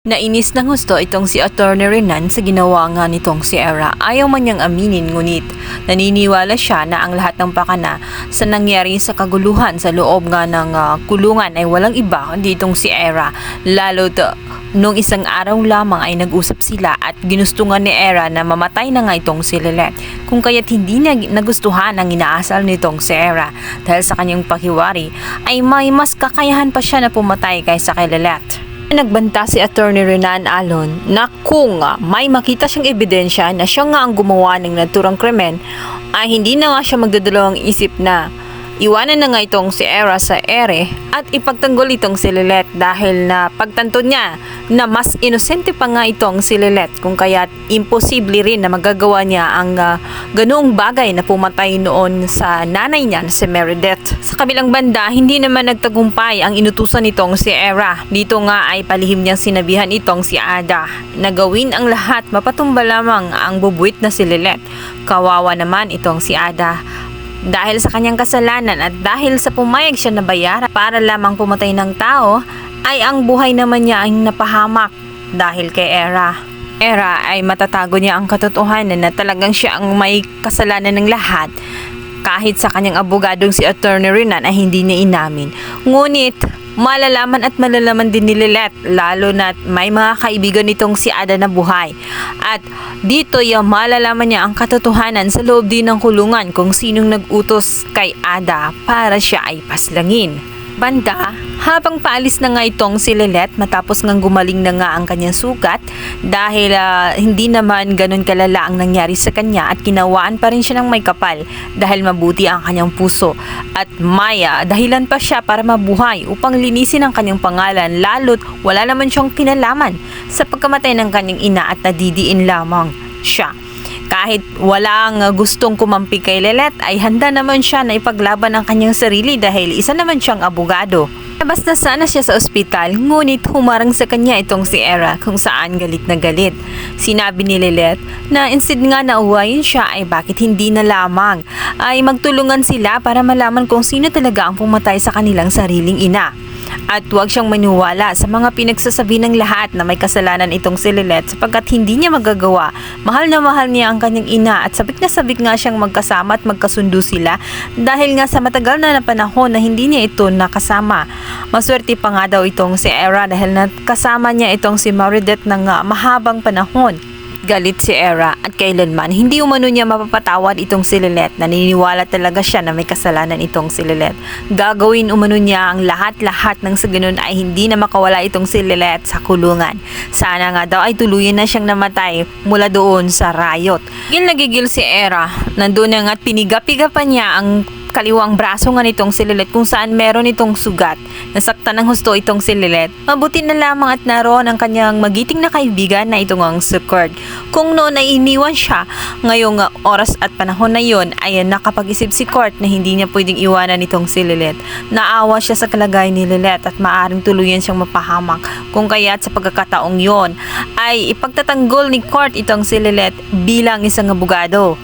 Nainis ng husto itong si Atty. Renan sa ginawa nga nitong si Era. Ayaw man niyang aminin, ngunit naniniwala siya na ang lahat ng pakana sa nangyari sa kaguluhan sa loob nga ng kulungan ay walang iba kundi itong si Era. Lalo nung isang araw lamang ay nag-usap sila at ginusto nga ni Era na mamatay na nga itong si Lilet. Kung kaya't hindi na nagustuhan ang inaasal nitong si Era dahil sa kanyang pakiwari ay may mas kakayahan pa siya na pumatay kaysa kay Lilet. Nagbanta si Atty. Renan Alon na kung may makita siyang ebidensya na siya nga ang gumawa ng naturang krimen ay hindi na nga siya magdadalawang isip na iwanan na nga itong si Era sa ere at ipagtanggol itong si Lilet dahil na pagtanto niya na mas inosente pa nga itong si Lilet kung kaya't imposible rin na magagawa niya ang ganoong bagay na pumatay noon sa nanay niya na si Meredith. Sa kabilang banda, hindi naman nagtagumpay ang inutusan nitong si Era. Dito nga ay palihim niyang sinabihan itong si Ada na gawin ang lahat mapatumba lamang ang bubuit na si Lilet. Kawawa naman itong si Ada dahil sa kanyang kasalanan at dahil sa pumayag siya na bayaran para lamang pumatay ng tao ay ang buhay naman niya ay napahamak dahil kay Era. Era ay matatago niya ang katotohanan na talagang siya ang may kasalanan ng lahat kahit sa kanyang abogadong si Atty. Renan ay hindi niya inamin. Ngunit malalaman at malalaman din ni Lilet lalo na may mga kaibigan nitong si Ada na buhay. At dito malalaman niya ang katotohanan sa loob din ng kulungan kung sinong nag-utos kay Ada para siya ay paslangin. Banda, habang paalis na nga itong si Lilet matapos ngang gumaling na nga ang kanyang sugat dahil hindi naman ganun kalala ang nangyari sa kanya at kinawaan pa rin siya ng may kapal dahil mabuti ang kanyang puso at may dahilan pa siya para mabuhay upang linisin ang kanyang pangalan lalo't wala naman siyang kinalaman sa pagkamatay ng kanyang ina at nadidiin lamang siya. Kahit walang gustong kumampi kay Lilet ay handa naman siya na ipaglaban ang kanyang sarili dahil isa naman siyang abogado. Basta sana siya sa ospital, ngunit humarang sa kanya itong si Era kung saan galit na galit. Sinabi ni Lilet na instead nga na uwayin siya ay bakit hindi na lamang ay magtulungan sila para malaman kung sino talaga ang pumatay sa kanilang sariling ina. At huwag siyang maniwala sa mga pinagsasabi ng lahat na may kasalanan itong si Lilet sapagkat hindi niya magagawa. Mahal na mahal niya ang kanyang ina at sabik na sabik nga siyang magkasama at magkasundo sila dahil nga sa matagal na panahon na hindi niya ito nakasama. Maswerte pa nga daw itong si Era dahil nakasama niya itong si Meredith ng mahabang panahon. Galit si Era at kailanman hindi umano niya mapapatawad itong si Lilet. Naniniwala talaga siya na may kasalanan itong si Lilet. Gagawin umano niya ang lahat-lahat ng sa ganun ay hindi na makawala itong si Lilet sa kulungan. Sana nga daw ay tuluyan na siyang namatay mula doon sa riot. Nagigil si Era. Nandun na nga at piniga-piga pa niya ang kaliwang braso nga nitong si Lilet kung saan meron itong sugat. Nasaktan ng husto itong si Lilet. Mabuti na lamang at naroon ang kanyang magiting na kaibigan na itong ang si Kurt. Kung noon ay iniwan siya, ngayong oras at panahon na yon ay nakapag-isip si Kurt na hindi niya pwedeng iwanan itong si Lilet. Naawa siya sa kalagayan ni Lilet at maaaring tuluyan siyang mapahamak. Kung kaya't sa pagkakataong yon ay ipagtatanggol ni Kurt itong si Lilet bilang isang abogado.